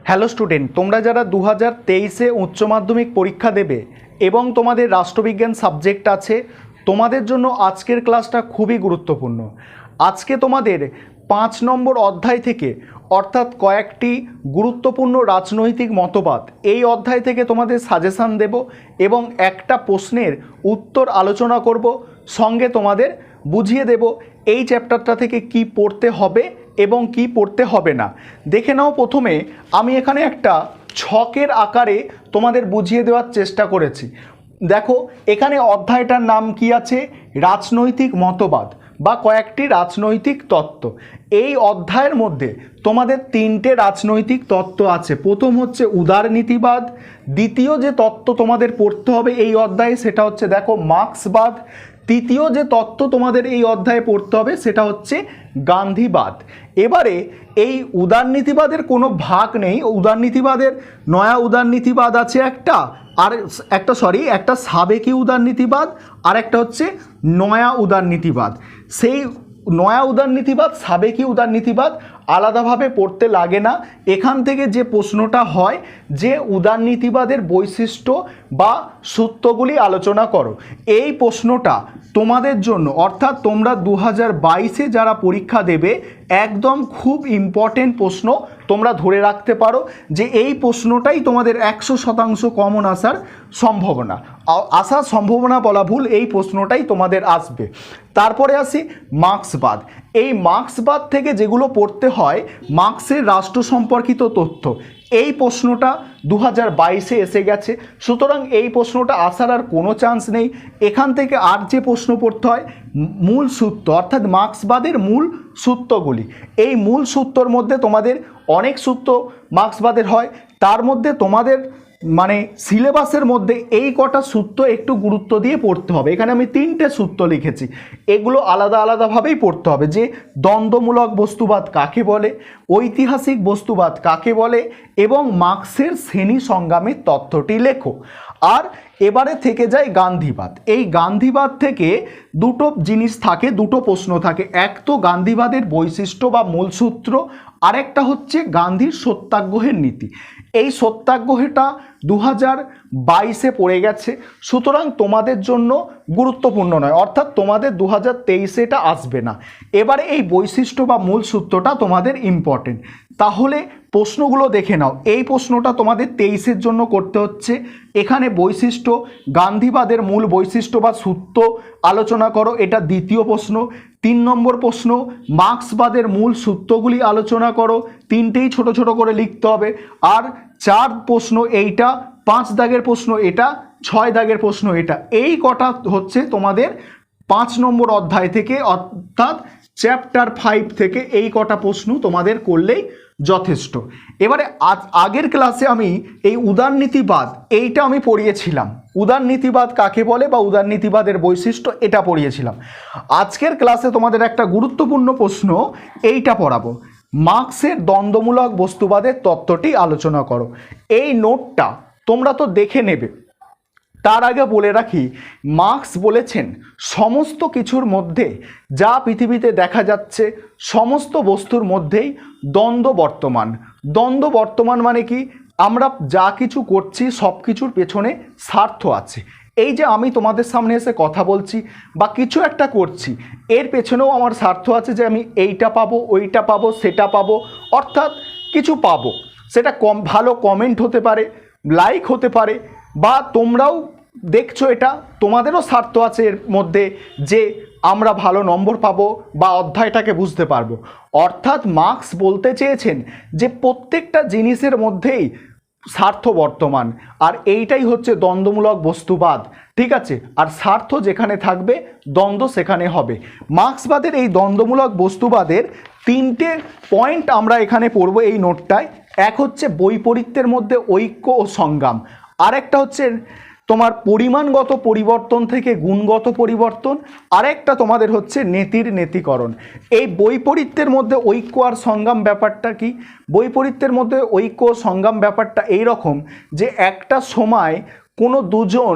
Hello student, তোমরা যারা 2023-এ উচ্চ মাধ্যমিক পরীক্ষা দেবে এবং তোমাদের রাষ্ট্রবিজ্ঞান সাবজেক্ট আছে, তোমাদের জন্য আজকের ক্লাসটা খুবই গুরুত্বপূর্ণ। আজকে তোমাদের 5 নম্বর অধ্যায় থেকে অর্থাৎ কয়েকটি গুরুত্বপূর্ণ রাজনৈতিক মতবাদ, এই অধ্যায় থেকে তোমাদের সাজেশান দেব এবং একটা প্রশ্নের উত্তর আলোচনা করব, সঙ্গে তোমাদের বুঝিয়ে দেব এই চ্যাপ্টারটা থেকে কি পড়তে হবে এবং কি পড়তে হবে না। দেখে নাও, প্রথমে আমি এখানে একটা ছকের আকারে তোমাদের বুঝিয়ে দেওয়ার চেষ্টা করেছি। দেখো, এখানে অধ্যায়টার নাম কি আছে? রাজনৈতিক মতবাদ বা কয়েকটি রাজনৈতিক তত্ত্ব। এই অধ্যায়ের মধ্যে তোমাদের 3টে রাজনৈতিক তত্ত্ব আছে। প্রথম হচ্ছে উদারনীতিবাদ। দ্বিতীয় যে তত্ত্ব তোমাদের পড়তে হবে এই অধ্যায়ে সেটা হচ্ছে দেখো মার্ক্সবাদ। তৃতীয় যে তত্ত্ব তোমাদের এই অধ্যায়ে পড়তে হবে সেটা হচ্ছে গান্ধীবাদ। এবারে এই উদারনীতিবাদের কোনো ভাগ নেই। উদারনীতিবাদের নয়া উদারনীতিবাদ আছে একটা সাবেকি উদারনীতিবাদ, আর একটা হচ্ছে নয়া উদারনীতিবাদ। সেই নয়া উদারনীতিবাদ সাবেকি উদারনীতিবাদ আলাদাভাবে পড়তে লাগে না। এখান থেকে যে প্রশ্নটা হয় যে উদারনীতিবাদের বৈশিষ্ট্য বা সূত্রগুলি আলোচনা করো, এই প্রশ্নটা তোমাদের জন্য অর্থাৎ তোমরা 2022-এ যারা পরীক্ষা দেবে একদম খুব ইম্পর্টেন্ট প্রশ্ন। তোমরা ধরে রাখতে পারো যে এই প্রশ্নটাই তোমাদের 100% কমন আসার সম্ভাবনা বলা ভুল, এই প্রশ্নটাই তোমাদের আসবে। তারপরে আসি মার্ক্সবাদ। এই মার্ক্সবাদ থেকে যেগুলো পড়তে হয়, মার্ক্সের রাষ্ট্র সম্পর্কিত তথ্য, এই প্রশ্নটা 2022-এ এসে গেছে, সুতরাং এই প্রশ্নটা আসার আর কোনো চান্স নেই। এখান থেকে আর যে প্রশ্ন পড়তে হয় মূল সূত্র, অর্থাৎ মার্ক্সবাদের মূল সূত্রগুলি। এই মূল সূত্রর মধ্যে তোমাদের অনেক সূত্র মার্ক্সবাদের হয়, তার মধ্যে তোমাদের সিলেবাসের মধ্যে এই কটা সূত্র একটু গুরুত্ব দিয়ে পড়তে হবে। এখানে আমি 3টে সূত্র লিখেছি, এগুলো আলাদা আলাদাভাবেই পড়তে হবে। যে দ্বন্দ্বমূলক বস্তুবাদ কাকে বলে, ঐতিহাসিক বস্তুবাদ কাকে বলে, এবং মার্ক্সের শ্রেণী সংগ্রামের তত্ত্বটি লেখো। আর এবারে থেকে যায় গান্ধীবাদ। এই গান্ধীবাদ থেকে দুটো জিনিস থাকে, দুটো প্রশ্ন থাকে। এক তো গান্ধীবাদের বৈশিষ্ট্য বা মূলসূত্র, আরেকটা হচ্ছে গান্ধীর সত্যাগ্রহের নীতি। এই সত্যাগ্রহটা 2022-এ পড়ে গেছে, সুতরাং তোমাদের জন্য গুরুত্বপূর্ণ নয়, অর্থাৎ তোমাদের 2023-এ এটা আসবে না। এবারে এই বৈশিষ্ট্য বা মূল সূত্রটা তোমাদের ইম্পর্টেন্ট। তাহলে প্রশ্নগুলো দেখে নাও। এই প্রশ্নটা তোমাদের 23-এর জন্য করতে হচ্ছে। এখানে বৈশিষ্ট্য, গান্ধীবাদের মূল বৈশিষ্ট্য বা সূত্র আলোচনা করো, এটা দ্বিতীয় প্রশ্ন। 3 নম্বর প্রশ্ন, মার্ক্সবাদের মূল সূত্রগুলি আলোচনা করো। 3টেই ছোট ছোট করে লিখতে হবে। আর 4 প্রশ্ন এইটা, 5 দাগের প্রশ্ন এটা, 6 দাগের প্রশ্ন এটা। এই কটা হচ্ছে তোমাদের 5 নম্বর অধ্যায় থেকে, অর্থাৎ চ্যাপ্টার 5 থেকে এই কটা প্রশ্ন তোমাদের করলেই যথেষ্ট। এবারে আগের ক্লাসে আমি এই উদারনীতিবাদ এইটা আমি পড়িয়েছিলাম, উদারনীতিবাদ কাকে বলে বা উদারনীতিবাদের বৈশিষ্ট্য এটা পড়িয়েছিলাম। আজকের ক্লাসে তোমাদের একটা গুরুত্বপূর্ণ প্রশ্ন এইটা পড়াবো, মার্ক্সের দ্বন্দ্বমূলক বস্তুবাদের তত্ত্বটি আলোচনা করো। এই নোটটা তোমরা তো দেখে নেবে, তার আগে বলে রাখি মার্ক্স বলেছেন সমস্ত কিছুর মধ্যে, যা পৃথিবীতে দেখা যাচ্ছে সমস্ত বস্তুর মধ্যেই দ্বন্দ্ব বর্তমান। দ্বন্দ্ব বর্তমান মানে কি? আমরা যা কিছু করছি সব কিছুর পেছনে স্বার্থ আছে। এই যে আমি তোমাদের সামনে এসে কথা বলছি বা কিছু একটা করছি, এর পেছনেও আমার স্বার্থ আছে যে আমি এইটা পাবো, ওইটা পাবো, সেটা পাবো, অর্থাৎ কিছু পাবো। সেটা ভালো কমেন্ট হতে পারে, লাইক হতে পারে, বা তোমরাও দেখছো এটা তোমাদেরও স্বার্থ আছে এর মধ্যে যে আমরা ভালো নম্বর পাবো বা অধ্যায়টাকে বুঝতে পারবো। অর্থাৎ মার্ক্স বলতে চেয়েছেন যে প্রত্যেকটা জিনিসের মধ্যেই স্বার্থ বর্তমান, আর এইটাই হচ্ছে দ্বন্দ্বমূলক বস্তুবাদ, ঠিক আছে? আর স্বার্থ যেখানে থাকবে দ্বন্দ্ব সেখানে হবে। মার্ক্সবাদের এই দ্বন্দ্বমূলক বস্তুবাদের 3টে পয়েন্ট আমরা এখানে পড়বো এই নোটটায়। এক হচ্ছে বৈপরীত্যের মধ্যে ঐক্য ও সংগ্রাম, আরেকটা হচ্ছে তোমার পরিমাণগত পরিবর্তন থেকে গুণগত পরিবর্তন, আরেকটা তোমাদের হচ্ছে নেতির নেতিকরণ। এই বৈপরীত্যের মধ্যে ঐক্য আর সংগ্রাম ব্যাপারটা কি? বৈপরীত্যের মধ্যে ঐক্য ও সংগ্রাম ব্যাপারটা এই রকম যে একটা সময় কোনো দুজন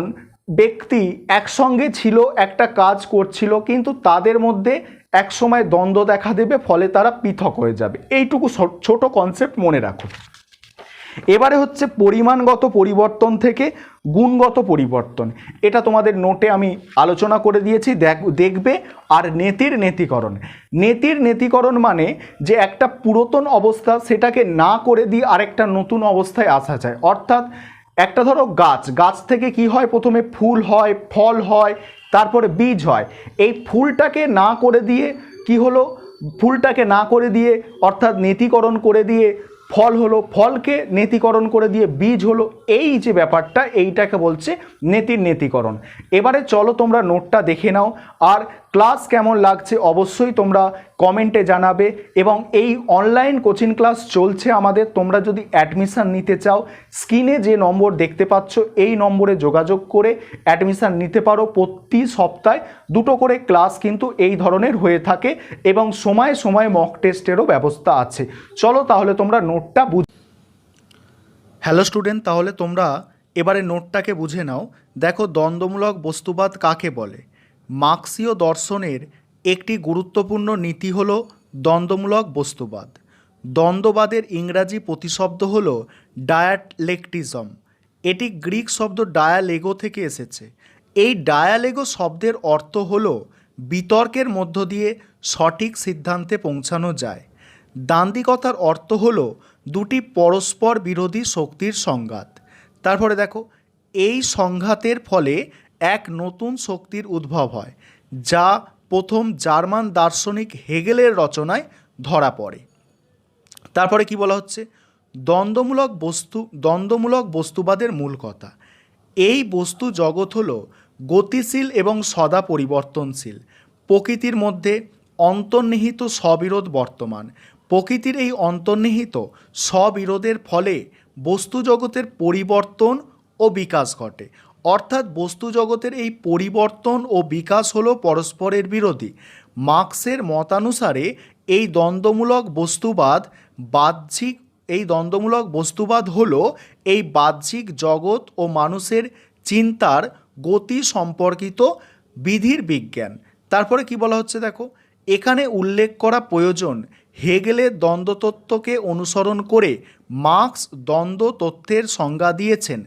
ব্যক্তি একসঙ্গে ছিল, একটা কাজ করছিল, কিন্তু তাদের মধ্যে এক সময় দ্বন্দ্ব দেখা দেবে, ফলে তারা পৃথক হয়ে যাবে। এইটুকু ছোট কনসেপ্ট মনে রাখো। এবারে হচ্ছে পরিমাণগত পরিবর্তন থেকে গুণগত পরিবর্তন। এটা তোমাদের নোটে আমি আলোচনা করে দিয়েছি, দেখবে। আর নেতির নেতিকরণ, নেতির নেতিকরণ মানে যে একটা পুরাতন অবস্থা সেটাকে না করে দিয়ে আরেকটা নতুন অবস্থায় আসা যায়। অর্থাৎ একটা ধরো গাছ থেকে কি হয়, প্রথমে ফুল হয়, ফল হয়, তারপরে বীজ হয়। এই ফুলটাকে না করে দিয়ে কি হলো, ফুলটাকে না করে দিয়ে অর্থাৎ নেতিকরণ করে দিয়ে ফল হলো, ফলকে নেতিকরণ করে দিয়ে বীজ হলো। এই যে ব্যাপারটা, এইটাকে বলছে নেতির নেতিকরণ। এবারে চলো তোমরা নোটটা দেখে নাও, আর ক্লাস কেমন লাগছে অবশ্যই তোমরা কমেন্টে জানাবে। এবং এই অনলাইন কোচিং ক্লাস চলছে আমাদের, তোমরা যদি অ্যাডমিশান নিতে চাও স্ক্রিনে যে নম্বর দেখতে পাচ্ছ এই নম্বরে যোগাযোগ করে অ্যাডমিশান নিতে পারো। প্রতি সপ্তাহে 2টো করে ক্লাস কিন্তু এই ধরনের হয়ে থাকে এবং সময়ে সময়ে মক টেস্টেরও ব্যবস্থা আছে। চলো তাহলে তোমরা নোটটা হ্যালো স্টুডেন্ট, তাহলে তোমরা এবারে নোটটাকে বুঝে নাও। দেখো, দ্বন্দ্বমূলক বস্তুবাদ কাকে বলে? মার্ক্সীয় দর্শনের একটি গুরুত্বপূর্ণ নীতি হলো দ্বন্দ্বমূলক বস্তুবাদ। দ্বন্দ্ববাদের ইংরাজি প্রতিশব্দ হলো ডায়ালেকটিজম। এটি গ্রিক শব্দ ডায়ালেগো থেকে এসেছে। এই ডায়ালেগো শব্দের অর্থ হলো বিতর্কের মধ্য দিয়ে সঠিক সিদ্ধান্তে পৌঁছানো যায়। দান্দিকতার অর্থ হলো দুটি পরস্পর বিরোধী শক্তির সংঘাত। তারপরে দেখো, এই সংঘাতের ফলে এক নতুন শক্তির উদ্ভব হয়, যা প্রথম জার্মান দার্শনিক হেগেলের রচনায় ধরা পড়ে। তারপরে কি বলা হচ্ছে, দ্বন্দ্বমূলক বস্তুবাদের মূল কথা। এই বস্তু জগৎ হলো গতিশীল এবং সদা পরিবর্তনশীল। প্রকৃতির মধ্যে অন্তর্নিহিত স্ববিরোধ বর্তমান। প্রকৃতির এই অন্তর্নিহিত স্ববিরোধের ফলে বস্তু জগতের পরিবর্তন ও বিকাশ ঘটে। অর্থাৎ বস্তু জগতের এই পরিবর্তন ও বিকাশ হলো পরস্পরের বিরোধী। মার্ক্সের মতানুসারে এই দ্বন্দ্বমূলক বস্তুবাদ হলো এই বাহ্যিক জগৎ ও মানুষের চিন্তার গতি সম্পর্কিত বিধির বিজ্ঞান। তারপরে কি বলা হচ্ছে দেখো, এখানে উল্লেখ করা প্রয়োজন হেগেলের দ্বন্দ্বতত্ত্বকে অনুসরণ করে মার্ক্স দ্বন্দ্ব তত্ত্বের সংজ্ঞা দিয়েছেন,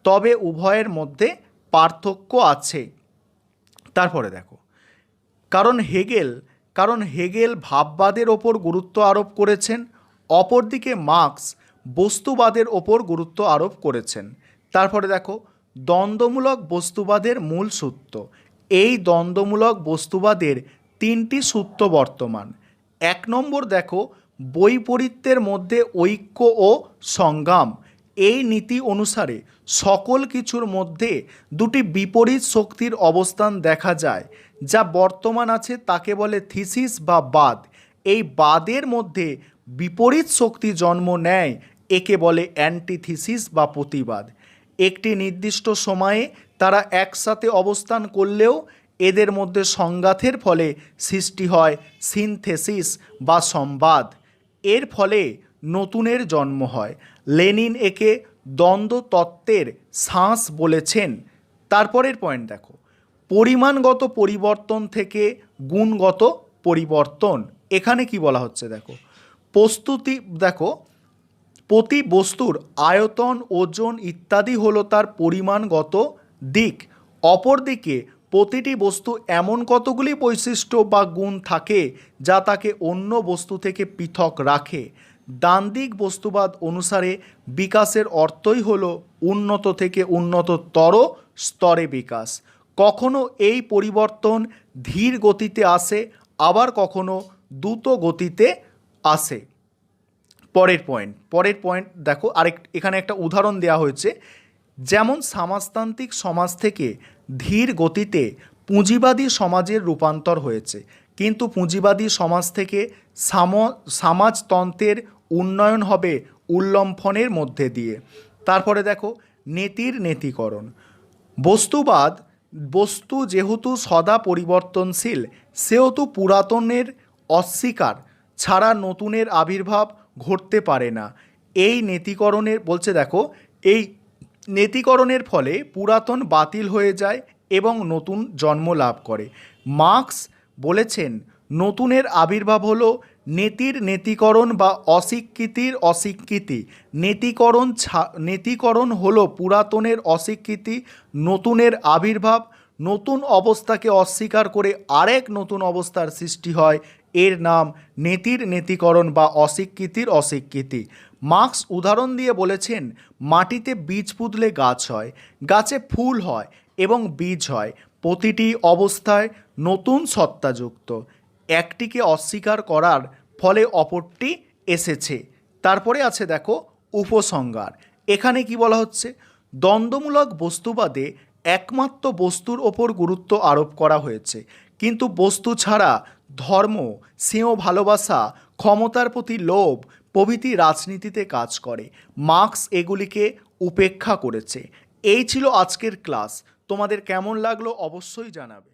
তবে উভয়ের মধ্যে পার্থক্য আছে। তারপরে দেখো, কারণ হেগেল ভাববাদের ওপর গুরুত্ব আরোপ করেছেন, অপরদিকে মার্ক্স বস্তুবাদের ওপর গুরুত্ব আরোপ করেছেন। তারপরে দেখো, দ্বন্দ্বমূলক বস্তুবাদের মূল সূত্র। এই দ্বন্দ্বমূলক বস্তুবাদের 3টি সূত্র বর্তমান। 1 নম্বর দেখো, বৈপরীত্যের মধ্যে ঐক্য ও সংগ্রাম। এই নীতি অনুসারে সকল কিছুর মধ্যে দুটি বিপরীত শক্তির অবস্থান দেখা যায়। যা বর্তমান আছে তাকে বলে থিসিস বা বাদ। এই বাদের মধ্যে বিপরীত শক্তি জন্ম নেয়, একে বলে অ্যান্টিথিসিস বা প্রতিবাদ। একটি নির্দিষ্ট সময়ে তারা একসাথে অবস্থান করলেও এদের মধ্যে সংঘাতের ফলে সৃষ্টি হয় সিনথেসিস বা সংবাদ। এর ফলে নতুনের জন্ম হয়। লেনিন একে দ্বন্দ্ব তত্ত্বের শ্বাস বলেছেন। তারপরের পয়েন্ট দেখো, পরিমাণগত পরিবর্তন থেকে গুণগত পরিবর্তন। এখানে কি বলা হচ্ছে দেখো, প্রতি বস্তুর আয়তন, ওজন ইত্যাদি হলো তার পরিমাণগত দিক। অপরদিকে প্রতিটি বস্তু এমন কতগুলি বৈশিষ্ট্য বা গুণ থাকে যা তাকে অন্য বস্তু থেকে পৃথক রাখে। দান্দিক বস্তুবাদ অনুসারে বিকাশের অর্থই হলো উন্নত থেকে উন্নততর স্তরে বিকাশ। কখনো এই পরিবর্তন ধীর গতিতে আসে, আবার কখনো দ্রুত গতিতে আসে। পরের পয়েন্ট দেখো, এখানে একটা উদাহরণ দেওয়া হয়েছে। যেমন সমাজতান্ত্রিক সমাজ থেকে ধীর গতিতে পুঁজিবাদী সমাজের রূপান্তর হয়েছে, কিন্তু পুঁজিবাদী সমাজ থেকে সমাজতন্ত্রের উন্নয়ন হবে উল্লম্ফনের মধ্যে দিয়ে। তারপরে দেখো, নেতির নেতিকরণ। বস্তু যেহেতু সদা পরিবর্তনশীল, সেহেতু পুরাতনের অস্বীকার ছাড়া নতুনের আবির্ভাব ঘটতে পারে না। এই নেতিকরণের ফলে পুরাতন বাতিল হয়ে যায় এবং নতুন জন্ম লাভ করে। মার্ক্স বলেছেন, নতুনের আবির্ভাব হলো নেতির নেতিকরণ বা অস্বীকৃতির অস্বীকৃতি। নেতিকরণ হলো পুরাতনের অস্বীকৃতি, নতুনের আবির্ভাব। নতুন অবস্থাকে অস্বীকার করে আরেক নতুন অবস্থার সৃষ্টি হয়, এর নাম নেতির নেতিকরণ বা অস্বীকৃতির অস্বীকৃতি। মার্কস উদাহরণ দিয়ে বলেছেন, মাটিতে বীজ পুঁতলে গাছ হয়, গাছে ফুল হয় এবং বীজ হয়, প্রতিটি অবস্থায় নতুন সত্তাযুক্ত। একটিকে অস্বীকার করার ফলে অপরটি এসেছে। তারপরে আছে দেখো উপসংহার। এখানে কি বলা হচ্ছে, দ্বন্দ্বমূলক বস্তুবাদে একমাত্র বস্তুর ওপর গুরুত্ব আরোপ করা হয়েছে, কিন্তু বস্তু ছাড়া ধর্ম, স্নেহ, ভালোবাসা, ক্ষমতার প্রতি লোভ প্রভৃতি রাজনীতিতে কাজ করে। মার্কস এগুলিকে উপেক্ষা করেছে। এই ছিল আজকের ক্লাস। তোমাদের কেমন লাগলো অবশ্যই জানাবে।